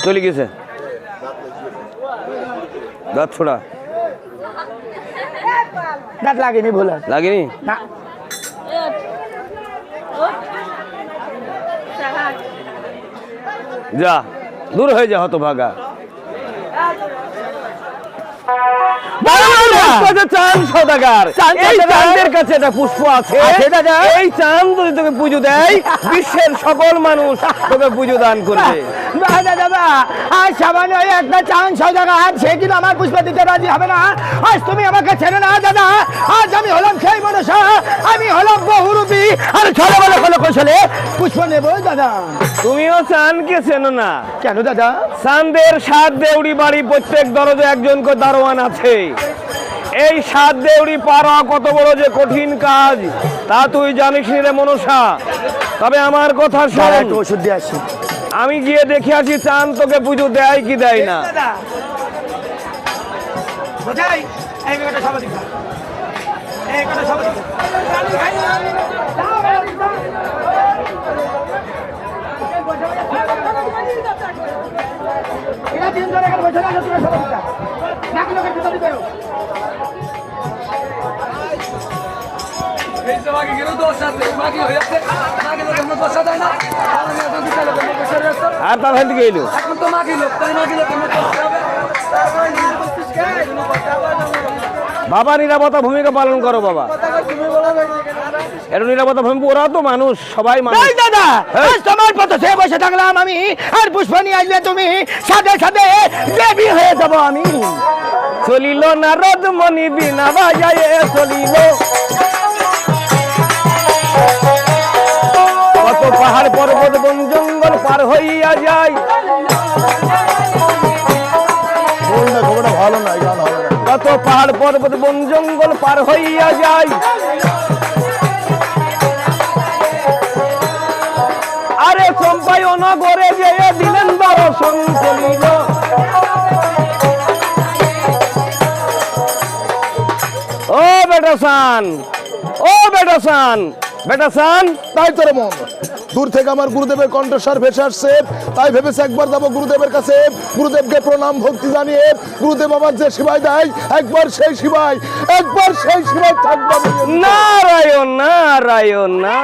চলে গেছে দাঁত ছোড়া দাঁত লাগেনি ভুল লাগেনি না যা দূর হয়ে যা হতভাগা চাঁদ সদাগার এই চাঁদের কাছে একটা পুষ্প আছে এই চাঁদ যদি তোকে পুজো দেয় বিশ্বের সকল মানুষ তোকে পুজো দান করবে দাদা আজ সামান্য একটা চাঁদ সদাগার সে কিন্তু আমার পুষ্প দিতে রাজি হবে না আজ তুমি আমাকে ছেড়ে না দাদা আজ আমি হলাম সেই মনসা আমি হলাম বহুরূপী আর ছোট বলে কোনো কৌশলে পুষ্প নেবো দাদা তুমিও চাঁদকে চেনো না কেন দাদা চাঁদের 7 দেউড়ি বাড়ি প্রত্যেক দরজে একজন করে দারোয়ান আছে এই 7 দেউড়ি পার হওয়া কত বড় যে কঠিন কাজ তা তুই জানিস রে মনসা তবে আমার কথা শোন ওষুধ দিয়ে আসি আমি গিয়ে দেখে আসি চাঁদ তোকে পুজো দেয় কি দেয় না আর তার হাতে গেল বাবা নিরাপত্তা ভূমিকা পালন করো বাবা এটা নিরাপত্তা ভূমিকা ওরা তো মানুষ সবাই মানুষ দাদা তোমার পথে সে বসে থাকলাম আমি আর পুষ্প নিয়ে আসলে তুমি সাথে সাথে দেবী হয়ে যাবো আমি চলিল নারদ মণি বিনা বাজায়ে চলিল কত পাহাড় পর্বত বন জঙ্গল পার হইয়া যায় খবরটা ভালো নয় গান হবে না কত পাহাড় পর্বত বন জঙ্গল পার হইয়া যায় আরে চম্পাই অনগরে যে দিলেন দর্শন চলিল ও বেটা সান ও বেটা সান বেটা সান তাই তোর মন দূর থেকে আমার গুরুদেবের কণ্ঠস্বর ভেসে আসছে তাই ভেবেছে একবার যাবো গুরুদেবের কাছে গুরুদেবকে প্রণাম ভক্তি জানিয়ে গুরুদেব আমার যে শিবায় দেয় একবার সেই শিবায় থাকবো নারায়ণ নারায়ণ না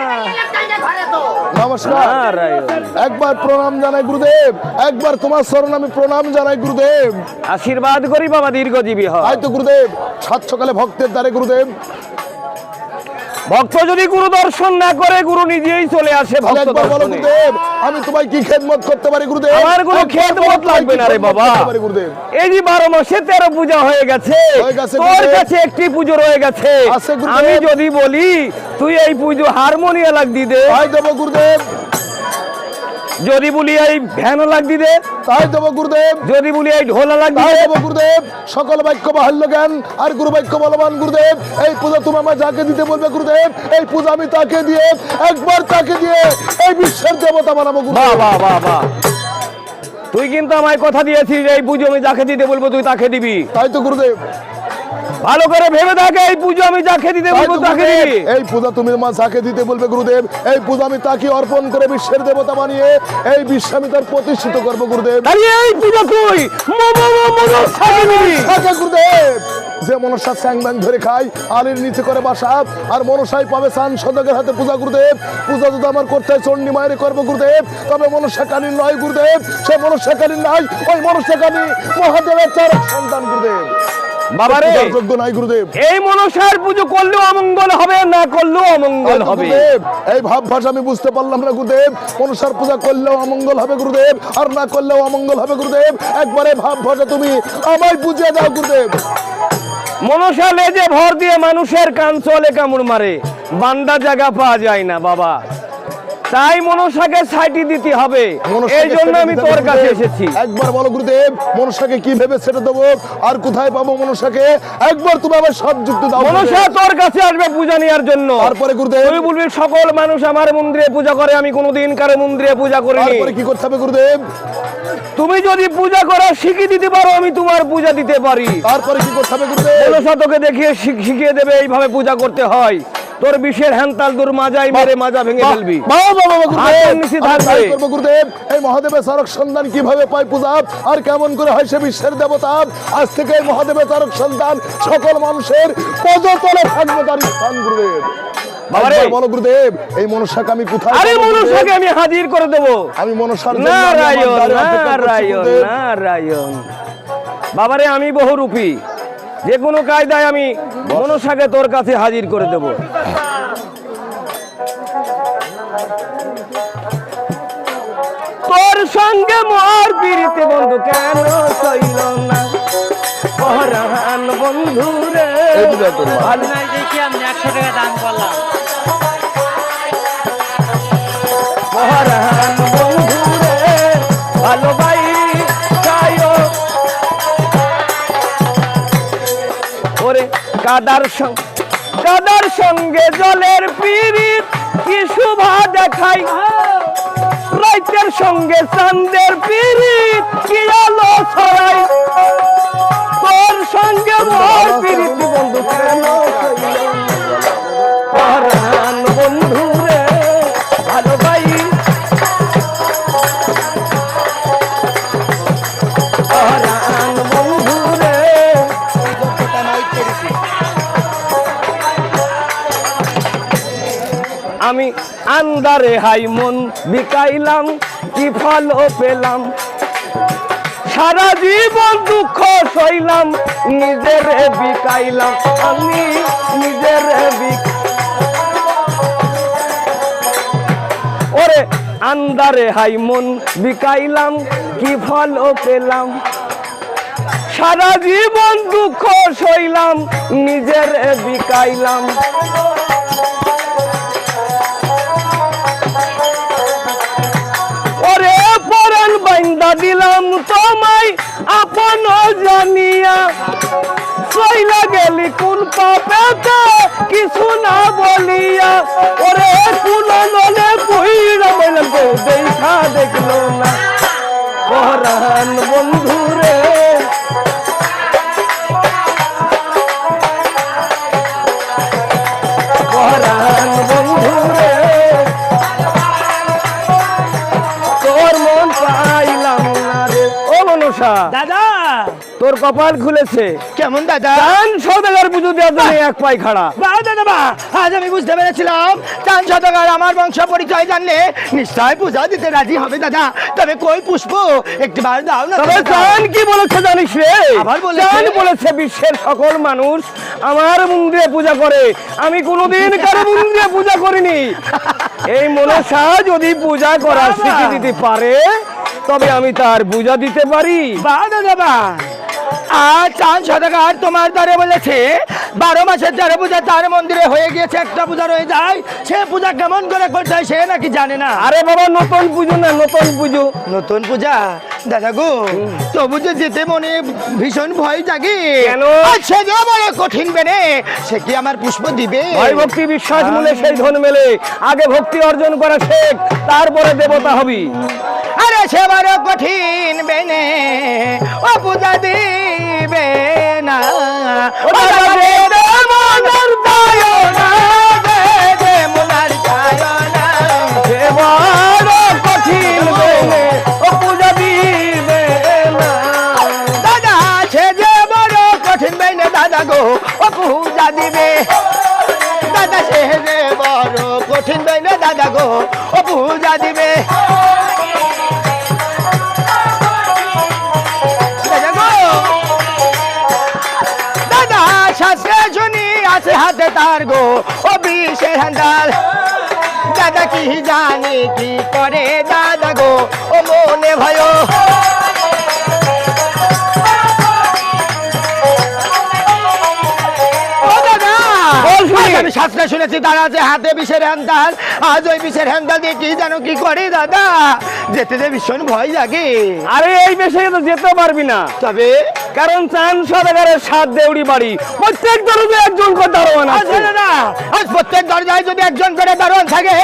নমস্কার নারায়ণ একবার প্রণাম জানাই গুরুদেব একবার তোমার চরণ আমি প্রণাম জানাই গুরুদেব আশীর্বাদ করি বাবা দীর্ঘজীবী হয় তাই তো গুরুদেব সাত সকালে ভক্তের দ্বারে গুরুদেব ভক্ত যদি গুরু দর্শন না করে গুরু নিজেই চলে আসে ভক্ত একবার বলো দর্শনে। গুরুদেব আমি তোমায় কি খেদমত করতে পারি গুরুদেব আমার কোনো খেদমত লাগবে না রে বাবা গুরুদেব এই যে 12 মাসে 13 পূজা হয়ে গেছে হয়ে গেছে তোর গুরুদেব। কাছে একটি পুজো রয়ে গেছে আছে গুরুদেব। আমি যদি বলি তুই এই পুজো হারমোনিয়া লাগ দি দে তাই দেবো গুরুদেব যদি বলি এই ভ্যানো লাগ দি দে তাই দেবো গুরুদেব যদি বলি এই ঢোলা লাগ দি তাই দে দেবো গুরুদেব সকল বাক্য বাহুল্য জ্ঞান আর গুরু বাক্য বলবান গুরুদেব এই পূজা তুমি আমার যাকে দিতে বলবে গুরুদেব এই পূজা আমি তাকে দিয়ে একবার তাকে দিয়ে এই বিশ্বের দেবতা বানাবো বাহ গুরুদেব বাহ বাহ বাহ তুই কিন্তু আমায় কথা দিয়েছিস এই পুজো আমি যাকে দিতে বলবো তুই তাকে দিবি তাই তো গুরুদেব ভালো করে ভেবে দেখে এই পুজো আমি যাকে দিতে তাই বলবো তো তাকে গুরুদেব, দিবি এই পূজা তুমি আমার যাকে দিতে বলবে গুরুদেব এই পূজা আমি তাকে অর্পণ করে বিশ্বের দেবতা বানিয়ে এই বিশ্ব আমি তার প্রতিষ্ঠিত করবো গুরুদেব তাহলে এই পুজো তুই মনসাকে দিবি থাকে গুরুদেব যে মনসা স্যাং ব্যাং ধরে খায় আলির নিচে করে বাসা আর মনসাই পাবে চান সদকের হাতে পূজা গুরুদেব পূজা যদি আমার করতে হয় চণ্ডী মায়ের করবো গুরুদেব তবে মনসা কালীন নয় গুরুদেব সে মনসা কালীন নয় ওই মনসা কালী মহাদেবের চার সন্তান গুরুদেব বাবারে যোগ্য নাই গুরুদেব এই মনসার পুজো করলেও অমঙ্গল হবে না করলেও অমঙ্গল হবে গুরুদেব এই ভাব ভাষা আমি বুঝতে পারলাম না গুরুদেব মনসার পূজা করলেও অমঙ্গল হবে গুরুদেব আর না করলেও অমঙ্গল হবে গুরুদেব একবারে ভাব ভাষা তুমি আমায় বুঝিয়ে দাও গুরুদেব মনসা লেজে ভর দিয়ে মানুষের কান চলে কামড় মারে বান্দা জায়গা পাওয়া যায় না বাবা তাই মনসাকে সাইটি দিতে হবে এই জন্য আমি তোর কাছে এসেছি একবার বলো গুরুদেব মনসাকে কি ভেবে সেটা দেবো আর কোথায় পাবো মনসাকে একবার তুমি আমার সব যুক্তি দাও মনসা তোর কাছে আসবে পূজা নেওয়ার জন্য তারপরে গুরুদেব তুই বলবি সকল মানুষ আমার মন্দিরে পূজা করে আমি কোনোদিন কারো মন্দিরে পূজা করিনি তারপরে কি করতে হবে গুরুদেব তুমি যদি পূজা করা শিখিয়ে দিতে পারো আমি তোমার পূজা দিতে পারি তারপরে কি করতে হবে গুরুদেব মনসা তোকে দেখিয়ে শিখিয়ে দেবে এইভাবে পূজা করতে হয় তোর বিষের হ্যান্তাল দূর মাজাই মেরে মাজা ভেঙে ফেলবি। বাবা বাবা হাতের নিচে গুরুদেব, থাকবে। আমি তাই করবো গুরুদেব। এই মহাদেবের তারক সন্তান কিভাবে পায় পূজা আর কেমন করে হয় সে বিশ্বের দেবতা। আজ থেকে এই মহাদেবের তারক সন্তান সকল মানুষের পদতলে থাকবে তার স্থান গুরুদেব। বাবারে। একবার বলো গুরুদেব, এই মনসাকে আমি কোথায় আরে পাবো গুরুদেব? মনুষ্যকে আমি হাজির করে দেবো। আমি মনসার জন্য আমি আমার নারায়ণ দ্বারে অপেক্ষা করছি নারায়ণ গুরুদেব। নারায়ণ। বাবারে আমি বহুরূপী, যে কোনো কায়দায় আমি মনসাকে তোর কাছে হাজির করে দেব। তোর সঙ্গে মোর পিরিতে বন্ধু কেন সইল না পরাণ বন্ধু রে। এই পূজা তোর মা। ভালো নাই দেখি আমি 100 টাকা দাম করলাম। পরাণ বন্ধু রে ভালো ভাই চাইও। ওরে কাদার সঙ্গে জলের পিরিত কি শোভা দেখাই, রাইতের সঙ্গে চাঁদের পিরিত কি আলো ছড়াই। তোর সঙ্গে মোর পিরিত বন্ধু কেন সইল না পরাণ বন্ধু রে ভালো ভাই। পরাণ বন্ধু রে আমি আন্দারে হাই মন বিকাইলাম কি ফল পেলাম, সারা জীবন দুঃখ সইলাম নিজের বিকাইলাম আমি নিজের ওরে আন্দারে হাই মন বিকাইলাম কি ফল পেলাম, সারা জীবন দুঃখ সইলাম নিজের বিকাইলাম। ওরে পরাণ বাইন্দা দিলাম তোমায় আপন জানিয়া, সইলা গেলি কোন পাপেতে কিছু না বলিয়া। ওরে কোন নলে কইরা বললাম কেউ দেখা দেখলো না পরাণ বন্ধু রে। পরাণ বন্ধু রে তোর মন পাইলাম না রে। ও মনসা দাদা তোর কপাল খুলেছে, কেমন দাদা? চান সৌদাগর পুজো দেওয়ার জন্য এক পাই খাড়া। বা দাদা বা, আজ আমি বুঝতে পেরেছিলাম চাঁদ সদাগর আমার বংশ পরিচয় জানলে নিশ্চয় পূজা দিতে রাজি হবে দাদা। তবে কই পুষ্প একটিবার দাও না তবে দাদা। চান কি বলেছে জানিস রে? আবার বলেছে? চান বলেছে বিশ্বের সকল মানুষ আমার মন্দিরে পূজা করে, আমি কোনোদিন কারো মন্দিরে পূজা করিনি। এই মনসা যদি পূজা করার বাবা। স্বীকৃতি দিতে পারে তবে আমি তার পূজা দিতে পারি। বা দাদা বা, আর চাঁদ সদাগর তোমার দ্বারে বলেছে 12 মাসের 13 পূজা তার মন্দিরে হয়ে গিয়েছে, একটা পূজা রয়ে যায়। সে পূজা কেমন করে করতে হয় সে নাকি জানে না। আরে বাবা নতুন পুজো না, নতুন পুজো। নতুন পূজা দাদা গো, তবু যে যেতে মনে ভীষণ ভয় জাগে। কেন? সে যে বড় কঠিন বেনে, সে কি আমার পুষ্প দিবে? ভয় ভক্তি বিশ্বাস মূলে সেই ধন মেলে, আগে ভক্তি অর্জন করা শেখ তারপরে দেবতা হবি। আরে সে বড় কঠিন বেনে, ও পূজা দিবে না। ও দাদা দে দে মনের চায়না, দে দে মনের চায়না। সে বড় কঠিন বেনে, ও পূজা দিবে না। দাদা সে যে বড় কঠিন বেনে দাদা গো, ও পূজা দিবে। দাদা সে যে বড় কঠিন বেনে দাদা গো, ও পূজা দিবে। দাদা গো, দাদা শাস্ত্রে শুনি আছে হাতে তার গো, ও বিষের হ্যান্ডাল। দাদা কি জানি কি করে দাদা গো, ও মনে ভয়। ও দাদা, বল শুনি। আজ আমি শাস্ত্রে শুনেছি তার আছে হাতে বিষের হ্যান্ডাল। আজ ওই বিষের হ্যান্ডাল দিয়ে কি জানো কি করে দাদা, যেতে যে ভীষণ ভয় লাগে। আরে এই বেশে তো যেতে পারবি না, তবে কারণ চান সদাগরের 7 দেউড়ি বাড়ি, প্রত্যেক দরজে একজন করে দারোয়ান আছে। দাদা আজ প্রত্যেক দরজায় যদি একজন করে দারোয়ান থাকে,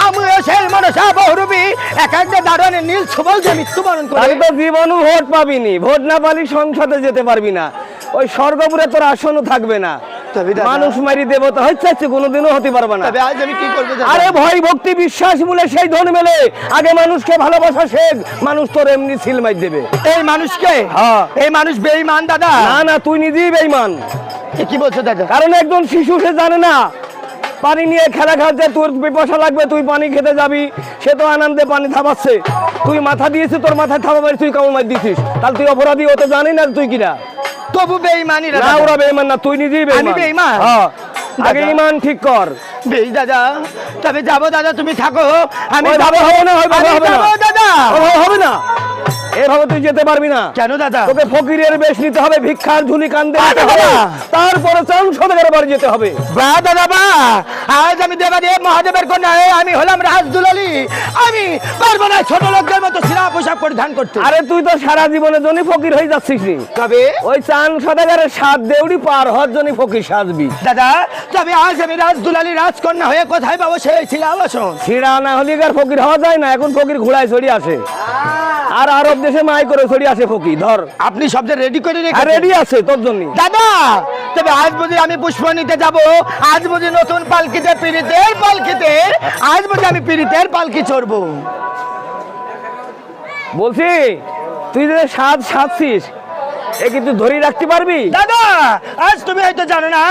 আমিও সেই মনসা বহুরূপী এক একটা দারোয়ানের নীল ছবল যে মৃত্যুবরণ করে। তাহলে তো জীবনও ভোট পাবিনি, ভোট না পালি সংসদে যেতে পারবি না, ওই স্বর্গপুরে তোর আসনও থাকবে না। তবে দাদা- মানুষ মারি দেবতা হচ্ছে কোনোদিনও হতে পারবে না। তবে আজ আমি কি করবো দাদা? আরে ভয় ভক্তি বিশ্বাস বলে সেই ধন মেলে, আগে মানুষকে ভালোবাসা শেখ, মানুষ তোর এমনি সিলমাই দেবে। এই মানুষকে, হ্যাঁ। এই মানুষ বেঈমান দাদা। না না, তুই নিজেই বেঈমান। এ কি বলছো দাদা? কারণ একজন শিশু সে জানে না পানি নিয়ে খেলা খাচ্ছে, তোর পিপাসা লাগবে তুই পানি খেতে যাবি, সে তো আনন্দে পানি থামাচ্ছে, তুই মাথা দিয়েছিস, তোর মাথায় থামাবার তুই কামড় মার দিছিস, তাহলে তুই অপরাধী, ও তো জানি না তুই কিনা। তবু বেঈমানি না ওরা বেঈমান না, তুই নিজেই বেঈমান। আমি বেঈমান? হ্যাঁ, আগে দাদা। ঈমান ঠিক কর। বেশ দাদা, তবে যাবো দাদা, তুমি থাকো, আমি ওই যাবো। ভাবে হবে না, ওই ভাবে আমি হবে না। যাবো দাদা। ওভাবে হবে না, এভাবে তুই যেতে পারবি না। কেন দাদা? তোকে ফকিরের বেশ নিতে হবে, ভিক্ষার ঝুলি কান্দে নিতে আরে হবে, বাবা। তারপরে চান সদাগরের বাড়ি যেতে হবে। বা দাদা বা, আজ আমি দেবাদেব মহাদেবের কন্যা, আমি হলাম রাজদুলালি, আমি পারবো না ছোট লোকদের মতো ছিঁড়া পোশাক পরিধান করতে। আরে তুই তো সারা জীবনের জন্য ফকির হয়ে যাচ্ছিস নি। তবে ওই চান সদাগরের 7 দেউড়ি পার হওয়ার জন্য ফকির সাজবি। দাদা, তবে আজ আমি রাজদুলালি রাজকন্যা হয়ে কোথায় পাবো সেই ছিলা বসন? ছিড়া না হলে আর ফকির হওয়া যায় না, এখন ফকির ঘোড়ায় চড়ি আসে, আর আরব দেশে মাই করে চড়ি আসে ফকির। ধর আপনি শব্দ রেডি করে আর রেখে রেডি আছে তোর জন্য। দাদা, তবে আজ বুঝি আমি পুষ্প নিতে যাব, আজ বুঝি নতুন পালকিতে পীড়িতের পালকিতে, আজ বুঝি আমি পীড়িতের পালকি চড়বো। বলছি তুই যে সাজছিস, এ কিন্তু ধরে রাখতে পারবি? দাদা, আজ তুমি হয়তো জানো না,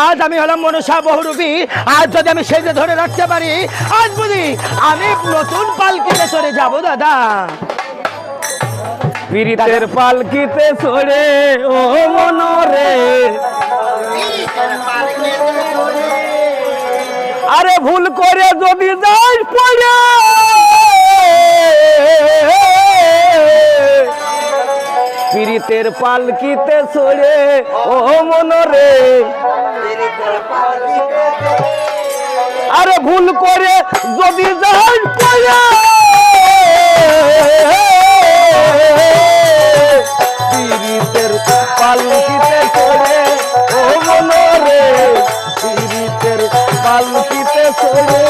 আজ আমি হলাম মনসা বহুরূপী, আজ যদি আমি সেজে ধরে রাখতে পারি, আজ বুঝি আমি নতুন পালকিতে চড়ে যাব দাদা। পীড়িতের পালকিতে চড়ে ও মনরে, আরে ভুল করে যদি যাই পড়ে, পীড়িতের পালকিতে চড়ে ও মনরে, আরে ভুল করে যদি যাই পড়ে, পীড়িতের পালকিতে চড়ে ও মনরে, পীড়িতের পালকিতে চড়ে।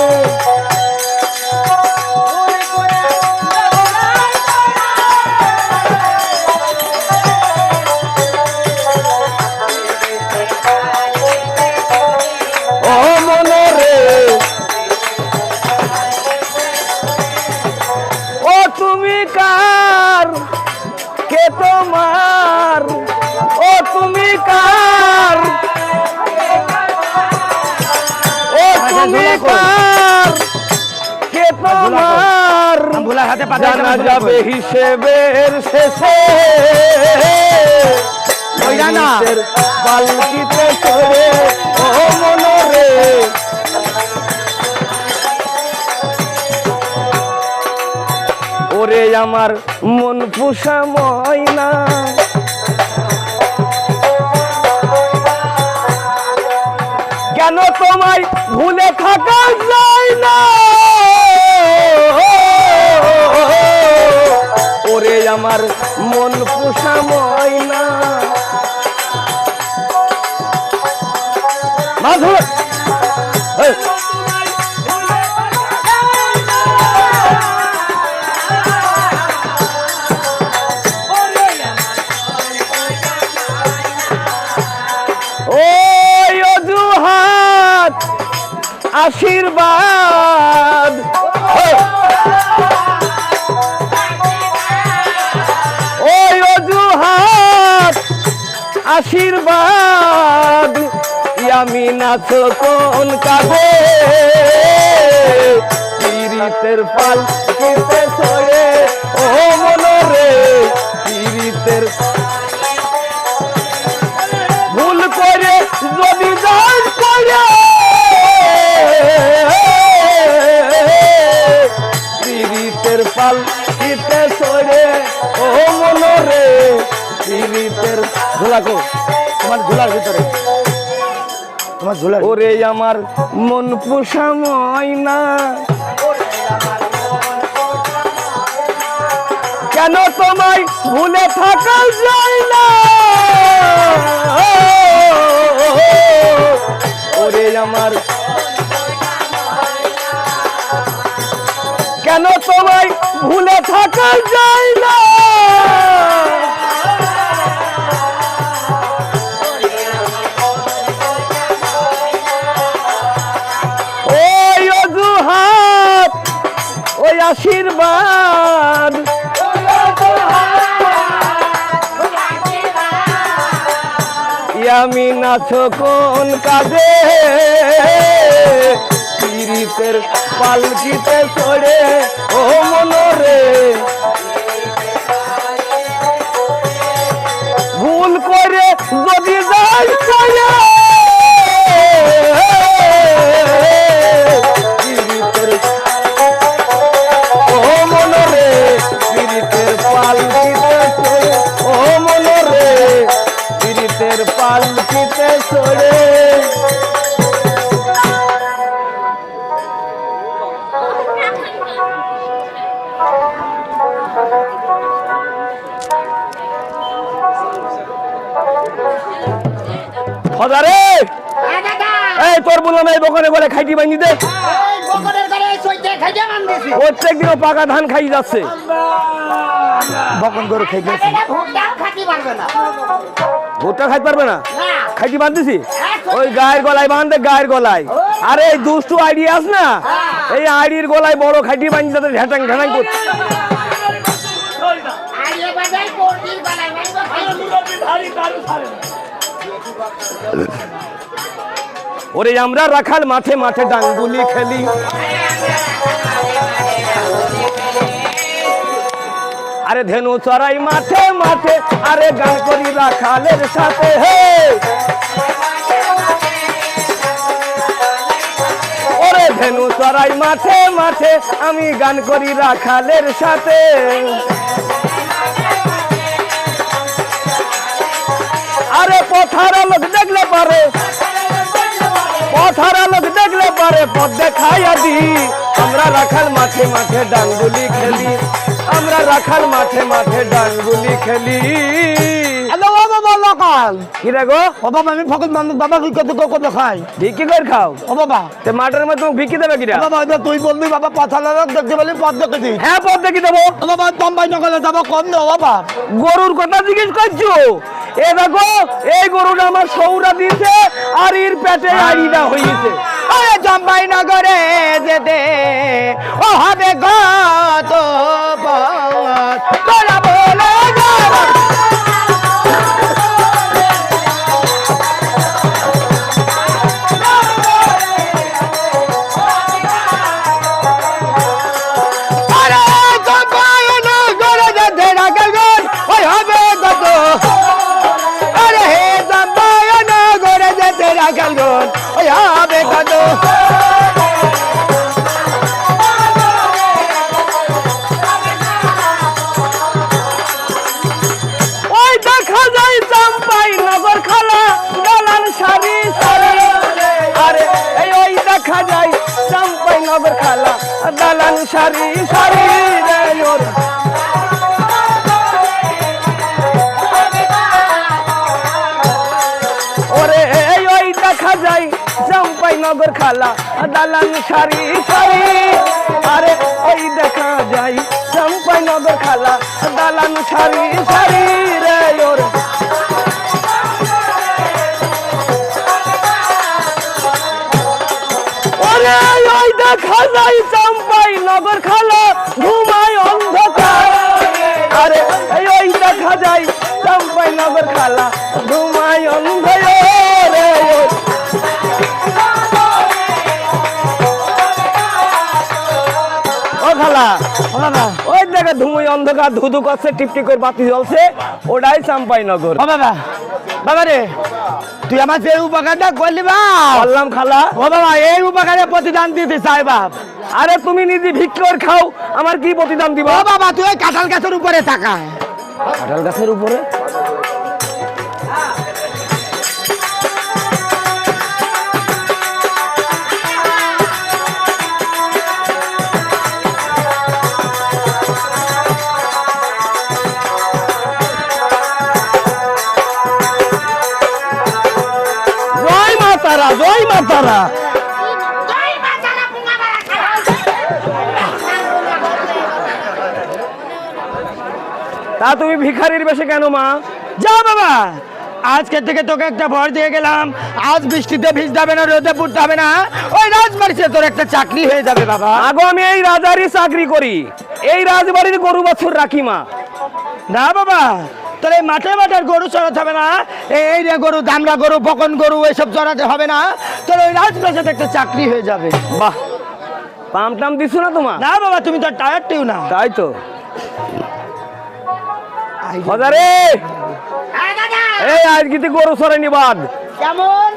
ও মনরে, ও তুমি কার, কে তোমার, ও তুমি কার, ও তুমি কার, কে তোমার, ভোলার হাতে পাতা জানা যাবে হিসেবের শেষে, ওইটা না। পীড়িতের পালকিতে চড়ে ও মনরে। ওরে আমার মন পোষা ময়না, কেন তোমায় ভুলে থাকা যায় না, ওরে আমার মন পোষা ময়না। মাধুর এই, ওই অজুহাত আশীর্বাদ, ওই অজুহাত আশীর্বাদ, আমি নাচো কোন কাজে, পীড়িতের পালকিতে চড়ে ও মনরে, পীড়িতের ভুল করে যদি যাই পড়ে, পীড়িতের পালকিতে চড়ে ও মনরে, পীড়িতের ঝোলাকো তোমার ঝোলার ভিতরে, তোমার ঝোলার ওরে আমার মন পোষা ময়না, কেন তোমায় ভুলে থাকা যায় না, ওরে আমার কেন তোমায় ভুলে থাকা যায় না, আশীর্বাদ। আমি নাচো কোন কাজে পীড়িতের পালকিতে চড়ে ও মনরে ভুল করে যদি যাই চলে পীড়িতের ও মনরে পীড়িতের পালকিতে চড়ে ও মনরে পীড়িতের পালকিতে চড়ে। ফদারে এই তোর বললাম এই বকনে বলে খাইটি বাঙি দে। প্রত্যেক দিনও পাকা ধান খাই যাচ্ছে। বকন করে খাই গেছি ভুট্টা খাইতে পারবে না, খাইটি বাঁধতেছি ওই গায়ের গলায় বাঁধে, গায়ের গলায়। আরে এই দুষ্টু আইডি আস না, এই আইডির গলায় বড় খাইটি বাঁধি যাতে ঢেটাং ঢেটাং করছে। ওরে আমরা রাখাল মাঠে মাঠে ডাঙ্গুলি খেলি, আরে ধেনু চড়াই মাঠে মাঠে, আরে গান করি রাখালের সাথে হে। ওরে ধেনু চড়াই মাঠে মাঠে, আমি গান করি রাখালের সাথে। আরে পথার লোক দেখলে পারে, পথার লোক দেখলে পারে পথ দেখাইয়া দি। আমরা রাখাল মাঠে মাঠে ডাঙ্গুলি খেলি, আমরা রাখাল মাঠে মাঠে ডাঙ্গুলি খেলি। হ্যালো বাবা লোকাল কি রে গো? ও বাবা আমি ফকত মানুষ বাবা ভিক্ষা খাই। ভিক্ষি করে খাও? ও বাবা তে মাঠের মধ্যে ভিক্ষি দেবে কিরা? বাবা তুই বলবি বাবা পাথালা দেখতে বলি পথ দেখে দিই। হ্যাঁ পথ দেখি দেবো। ও বাবা বম্বাই নগরে যাবো কম দেবো বাবা। গরুর কথা জিজ্ঞেস করছো? এ দেখো এই গরুটা আমার সৌরা দিয়েছে আর এর পেটে আড়িটা হয়েছে। আরে জম্বাই নগরে যেতে ও হবে গত পথ তোরা বলে যাওয়া। আরে জম্বাই নগরে যেতে রাখবেন ওই হবে গত। আরে হে জম্বাই নগরে যেতে রাখবেন ওই হবে গত। ওই দেখা যায় চাম্পাই নগর খালা দালান সারি সারি। আরে এই ওই দেখা যায় চাম্পাই নগর খালা দালান সারি সারি রে ওর। ওরে এই ওই দেখা যায় চাম্পাই নগর খালা দালান সারি সারি। আরে ওই দেখা যায় চাম্পাই নগর খালা দালান সারি সারি রে ওর। ওরে ওই দেখা যায় চাম্পাই নগর খালা ঘুমায় অন্ধকার। আরে এই ওই দেখা যায় চাম্পাই নগর খালা ঘুমায় অন্ধকার রে ওর। ও খালা ও বাবা ওই দেখে ধুমুই অন্ধকার ধুধু করছে, টিপটিপ করে বাতি জ্বলছে, ওটাই চাম্পাই নগর। ও বাবা বাবা রে তুই আমার যে উপকারটা করলি বা বললাম খালা। ও বাবা এই উপকারে প্রতিদান দিতে চাই বাপ। আরে তুমি নিজে ভিক্ষি করে খাও, আমার কি প্রতিদান দিবা? ও বাবা তুই ওই কাঁঠাল গাছের উপরে থাকা। কাঁঠাল গাছের উপরে? জয় মা তারা, জয় মা তারা। তা তুমি ভিখারির বেশে কেন মা? যা বাবা আজকে থেকে তোকে একটা ভর দিয়ে গেলাম, আজ বৃষ্টিতে ভিজতে হবে না, রোদে পুড়তে হবে না, ওই রাজবাড়িতে তোর একটা চাকরি হয়ে যাবে বাবা। আগো আমি এই রাজারই চাকরি করি, এই রাজবাড়ির গরু বাছুর রাখি মা। না বাবা, তোর এই মাঠে মাঠের গরু চড়াতে হবে না, এই রে গরু, দামড়া গরু, বকন গরু এইসব চড়াতে হবে না, তোর ওই রাজপ্রাসাদে একটা চাকরি হয়ে যাবে। বাহ, পাম টাম দিছো না তোমার? না বাবা, তুমি তো টায়ার টিউ না। তাই তো হজারে, এই আজ কিন্তু গরু সরাইনি বাদ, কেমন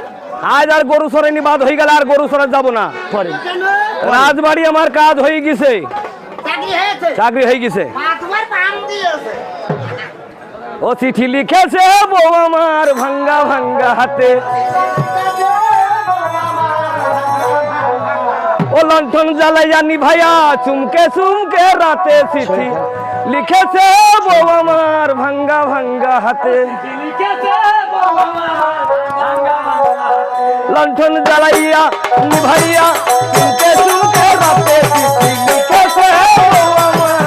আজ আর গরু সরাইনি বাদ হয়ে গেল, আর গরু সরাই যাবো না। পরে রাজবাড়ি আমার কাজ হয়ে গেছে, চাকরি হয়ে গেছে। ও চিঠি লিখেছে বউ আমার ভাঙ্গা ভাঙ্গা হাতে, ও লণ্ঠন জ্বালাইয়া নিভাইয়া চুমকে চুমকে রাতে চিঠি লিখেছে বউ আমার ভাঙ্গা ভাঙ্গা হাতে, লণ্ঠন জ্বালাইয়া নিভাইয়া চুমকে চুমকে রাতে চিঠি লিখেছে বউ আমার।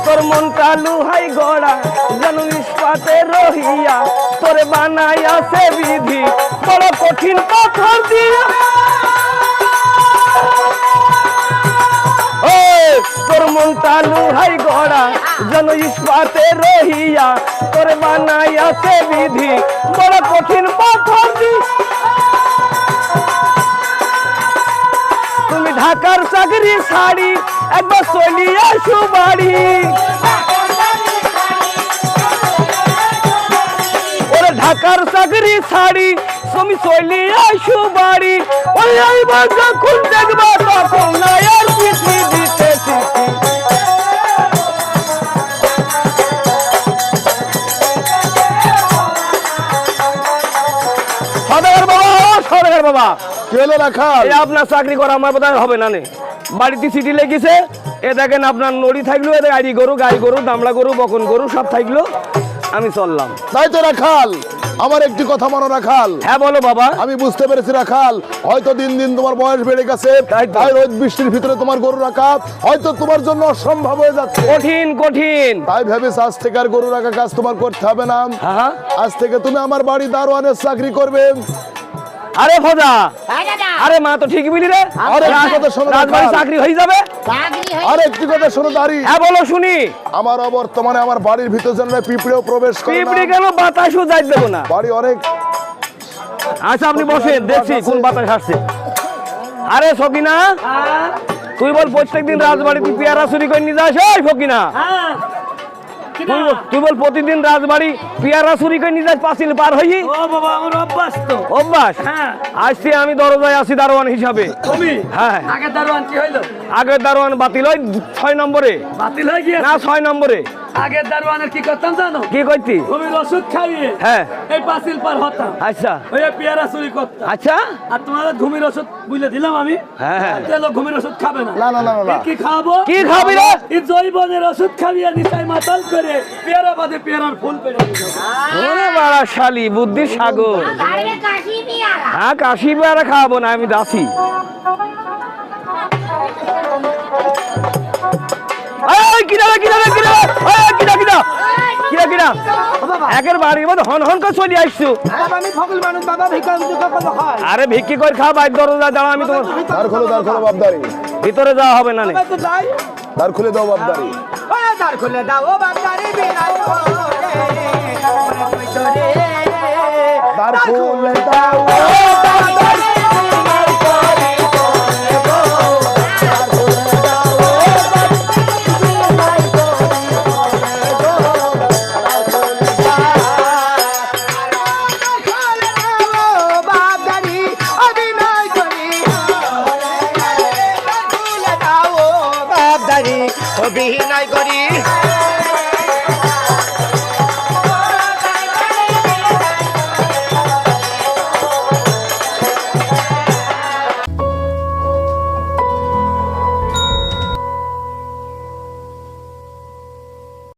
তোর মনটা লুহাই গড়া যেন ইস্পাতে রহিয়া, তোরে বানাইয়াছে বিধি বড় কঠিন পাথর দিয়া। ও তোর মনটা লুহাই গড়া যেন ইস্পাতে রহিয়া, তোরে বানাইয়াছে বিধি বড় কঠিন পাথর দিয়া। তুমি ঢাকার চাকরি শাড়ি একবার চলিয়া সুবাড়ি, ওরে ঢাকার চাকরি শাড়ি তুমি চলিয়া সুবাড়ি, ওই আইবার যখন দেখবা তখন নায়ার চিঠি দিতে চিঠি। সদাগর বাবা, সদাগর বাবা, কেলে রাখাল? এই আপনার চাকরি করা আমার বোধহয় হবে না নে, বাড়িতে চিঠি লেগেছে, এ দেখেন আপনার নড়ি থাকলো, এ গাড়ি গরু, গাই গরু, দামড়া গরু, বকন গরু সব থাকলো, আমি চললাম। তাই তো রাখাল, আমার একটি কথা মনে রাখাল। হ্যাঁ বলো বাবা। আমি বুঝতে পেরেছি রাখাল, হয়তো দিন দিন তোমার বয়স বেড়ে গেছে, তাই তো। তাই রোদ বৃষ্টির ভিতরে তোমার গরু রাখা হয়তো তোমার জন্য অসম্ভব হয়ে যাচ্ছে। কঠিন কঠিন। তাই ভেবেছ আজ থেকে আর গরু রাখা কাজ তোমার করতে হবে না। হ্যাঁ, আজ থেকে তুমি আমার বাড়ি দারোয়ানের চাকরি করবে। আরে ফজা, আরে মা তো ঠিকই বলি রে, আরে কি কথা শোনো রাজবাড়ি রাখাল। চাকরি হয়ে যাবে। আর একটি কথা শোনো দাঁড়ি, হ্যাঁ বলো শুনি। আমার বর্তমানে আমার বাড়ির ভিতর যেন পিঁপড়েও প্রবেশ করে না। পিঁপড়ি কেন, বাতাসও যাই দেবো না। বাড়ি অনেক। আচ্ছা আপনি বসেন, দেখছি কোন বাতাস আসছে। আরে সকিনা, তুই বল প্রত্যেকদিন রাজবাড়িতে পেয়ারা চুরি করে নিয়ে যাস? ওই ফকিনা, তুই বল প্রতিদিন রাজবাড়ি পেয়ারা চুরি করে নিয়ে যাস পাঁচিল পার হই? ও বাবা, আমার অভ্যাস তো। অভ্যাস? আজকে আমি দরজায় আছি দারোয়ান হিসাবে। তুমি হ্যাঁ, আগে দারোয়ান কি হইলো? আগের দারোয়ান বাতিল হয় 6 নম্বরে, বাতিল হয়ে গিয়েছে। না 6 নম্বরে। আগের দারোয়ানের কি করতাম জানো? কি করতি? তুমি ওষুধ খাইয়ে হ্যাঁ, এই পাঁচিল পার হতাম, আচ্ছা ওই পেয়ারা চুরি করতাম। আচ্ছা, আর তোমার ঘুমের ওষুধ বুঝলে দিলাম আমি। হ্যাঁ হ্যাঁ। চলো, ঘুমের ওষুধ খাবে না। না না না না। কি খাবো? কি খাবি রে? এই জৈবনের ওষুধ খাবিয়ে নিশায় মাতাল করে পেয়ারা বাদে পেয়ারার ফুল পেড়ে দিল। ওরে বাড়া শালি, বুদ্ধি সাগর। হ্যাঁ, কাশি পেয়ারা খাওয়াবো না, আমি দাসি। একের বাড়ির মধ্যে হন হন করে চলে আসছো। আমি ফকল মানুষ বাবা, ভিক্ষা হয়। আরে ভিক্ষি করে খাওয়া, বাইর দরজা দাঁড়া, আমি তোমার দ্বার খোলো, দ্বার খোলো বাপদারি, ভিতরে যাওয়া হবে না নে। তো যাই, দ্বার খুলে দাও বাপদারি। দ্বার খুলে দাও ও বাপদারি, বিনাই দ্বার খুলে দাও ও বাপদারি। অভিনয় করি